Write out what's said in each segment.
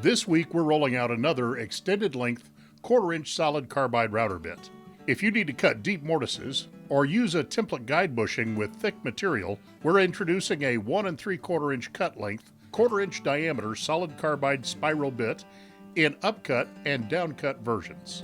This week we're rolling out another extended length 1/4-inch solid carbide router bit. If you need to cut deep mortises or use a template guide bushing with thick material, we're introducing a 1 3/4-inch cut length, 1/4-inch diameter solid carbide spiral bit in upcut and downcut versions.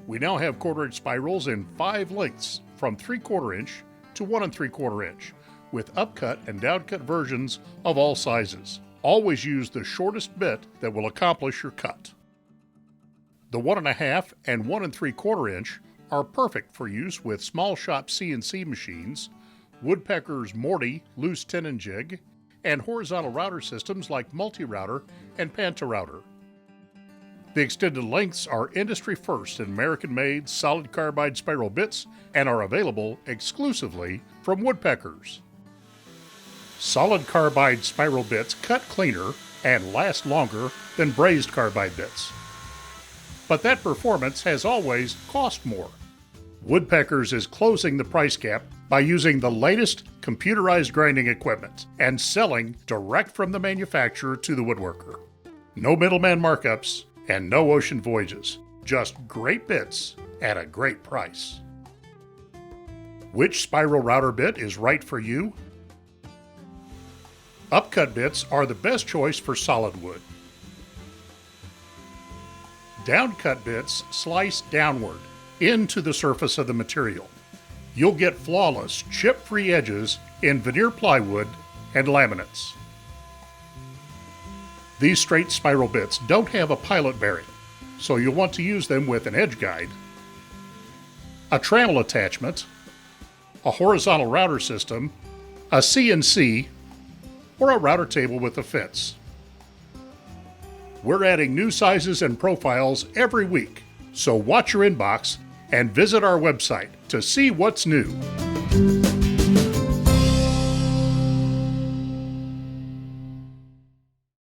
We now have 1/4-inch spirals in 5 lengths, from 3/4-inch to 1 3/4-inch, with upcut and downcut versions of all sizes. Always use the shortest bit that will accomplish your cut. The 1 1/2 and 1 3/4-inch are perfect for use with small shop CNC machines, woodpeckers Morty loose tenon jig, and horizontal router systems like Ultra-Router and PantoRouter. The extended lengths are industry first in American-made solid carbide spiral bits and are available exclusively from woodpeckers. Solid carbide spiral bits cut cleaner and last longer than brazed carbide bits. But that performance has always cost more. Woodpeckers is closing the price gap by using the latest computerized grinding equipment and selling direct from the manufacturer to the woodworker. No middleman markups and no ocean voyages, just great bits at a great price. Which spiral router bit is right for you? Upcut bits are the best choice for solid wood. Downcut bits slice downward into the surface of the material. You'll get flawless, chip-free edges in veneer plywood and laminates. These straight spiral bits don't have a pilot bearing, so you'll want to use them with an edge guide, a trammel attachment, a horizontal router system, a CNC, or a router table with a fence. We're adding new sizes and profiles every week, so watch your inbox and visit our website to see what's new.